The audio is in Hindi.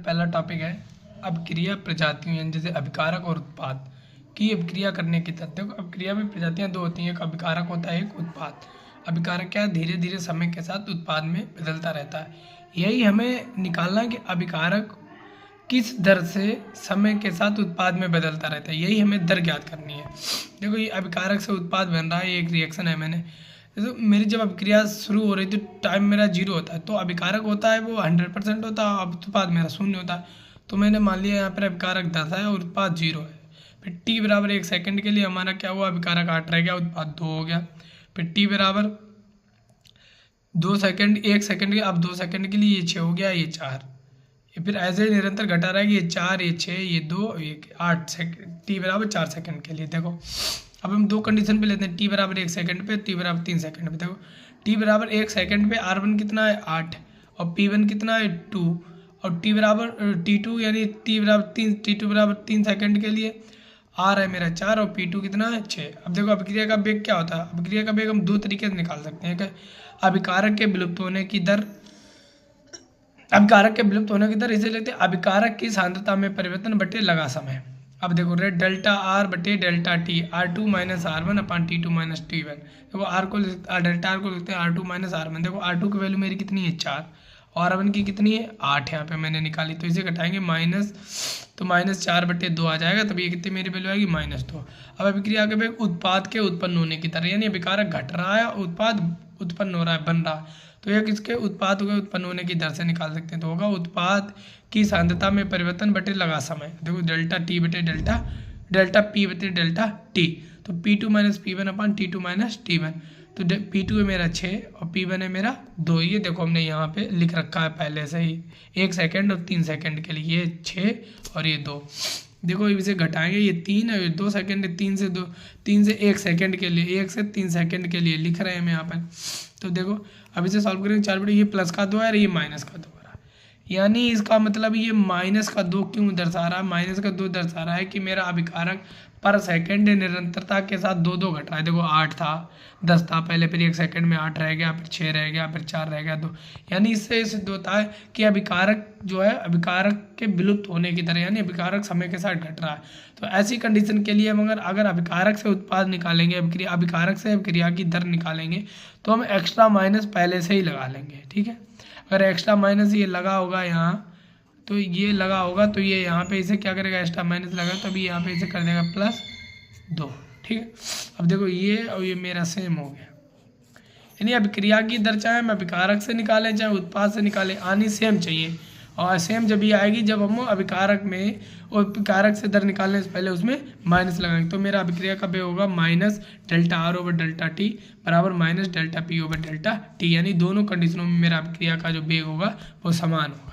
पहला टॉपिक है अभिक्रिया प्रजातियों यानी जैसे अभिकारक और उत्पाद की अभिक्रिया करने की तथ्य। देखो अभिक्रिया में प्रजातियां दो होती हैं, एक अभिकारक होता है, एक उत्पाद। अभिकारक क्या है, धीरे धीरे समय के साथ उत्पाद में बदलता रहता है। यही हमें निकालना है कि अभिकारक किस दर से समय के साथ उत्पाद में बदलता रहता है, यही हमें दर ज्ञात करनी है। देखो ये अभिकारक से उत्पाद बन रहा है, ये एक रिएक्शन है। मैंने तो मेरी जब अभिक्रिया शुरू हो रही थी टाइम मेरा 0 होता है, तो अभिकारक होता है वो 100% होता है, अब उत्पाद मेरा 0 होता है। तो मैंने मान लिया यहाँ पर अभिकारक 10 है और उत्पाद 0 है। फिर t बराबर 1 सेकंड के लिए हमारा क्या हुआ, अभिकारक 8 रह गया, उत्पाद 2 हो गया। फिर t बराबर 2 सेकंड, 1 सेकंड के, अब 2 सेकंड के लिए ये 6 हो गया, ये 4। ये फिर ऐसे निरंतर घटा रहेगा, ये 4, ये 6, ये 2, ये 8 सेकंड, t बराबर 4 सेकंड के लिए। देखो अब हम दो कंडीशन पे लेते हैं, t बराबर 1 सेकंड पे, t बराबर 3 सेकंड पे। देखो t बराबर 1 सेकंड पे r1 कितना है 8 और p1 कितना है 2 और t बराबर t2 यानी t बराबर 3, t2 बराबर 3 सेकंड के लिए r है मेरा 4 और p2 कितना है 6। अब देखो अभिक्रिया का वेग क्या होता है, अभिक्रिया का वेग हम दो तरीके से निकाल सकते हैं। अभिकारक के विलुप्त होने की दर, अभिकारक के विलुप्त होने की दर इसे लेते हैं अभिकारक की सांद्रता में परिवर्तन बटे लगा समय। अब देखो रेट डेल्टा आर बटे delta T, R2 minus R1 अपन T2 माइनस T1। देखो आर को डेल्टा आर को लिखते हैं R2 माइनस R1। देखो R2 की वैल्यू मेरी कितनी है 4 और R1 की कितनी है 8, यहाँ पे मैंने निकाली, तो इसे घटाएंगे माइनस, तो -4 बटे 2 आ जाएगा, तब ये कितनी मेरी वैल्यू आएगी -2। अब अभिक्रिया के वेग उत्पाद के उत्पन्न होने की दर, यानी अभिकारक घट रहा है, उत्पाद उत्पन्न हो रहा है, बन रहा है, तो यह किसके उत्पाद के उत्पन्न होने की दर से निकाल सकते हैं। तो होगा उत्पाद की सांद्रता में परिवर्तन बटे लगा समय। देखो डेल्टा टी बटे डेल्टा पी बटे डेल्टा टी, तो P2 माइनस P1 अपन T2 माइनस T1। तो P2 है मेरा 6 और P1 है मेरा 2। ये देखो हमने यहाँ पे लिख रखा है पहले से ही, 1 सेकंड और 3 सेकंड के लिए, ये 6 और ये 2। देखो इसे घटाएंगे, ये 3 है, 2 सेकंड, 3 से 2, 3 से 1 सेकंड के लिए, 1 से 3 सेकंड के लिए लिख रहे हैं हम यहाँ पर। तो देखो अब इसे सॉल्व करेंगे, 4 बटे ये प्लस का 2 है और ये माइनस का 2 है, यानी इसका मतलब ये माइनस का 2 क्यों दर्शा रहा है, माइनस का 2 दर्शा रहा है कि मेरा अभिकारक पर सेकंड निरंतरता के साथ 2 घट रहा है। देखो 8 था, 10 था पहले, फिर 1 सेकंड में 8 रह गया, फिर 6 रह गया, फिर 4 रह गया, 2। यानी इससे सिद्ध होता है कि अभिकारक जो है अभिकारक के विलुप्त होने की दर, यानी अभिकारक समय के साथ घट रहा है। तो ऐसी कंडीशन के लिए हम अगर अभिकारक से उत्पाद निकालेंगे, अभिकारक से अभिक्रिया की दर निकालेंगे, तो हम एक्स्ट्रा माइनस पहले से ही लगा लेंगे। ठीक है, अगर एक्स्ट्रा माइनस ये लगा होगा यहाँ, तो ये लगा होगा, तो ये यहाँ पे इसे क्या करेगा, एक्स्ट्रा माइनस लगा तो अभी यहाँ पे इसे कर देगा +2। ठीक है, अब देखो ये और ये मेरा सेम हो गया, यानी अभिक्रिया की दर चाहे हम अभिकारक से निकालें चाहे उत्पाद से निकालें, आनी सेम चाहिए। और सेम जब ये आएगी जब हम अभिकारक में और अभिकारक से दर निकालने से पहले उसमें माइनस लगाएंगे, तो मेरा अभिक्रिया का वेग होगा minus delta R over delta T बराबर minus delta P over delta T, यानी दोनों कंडीशनों में मेरा अभिक्रिया का जो वेग होगा वो समान होगा।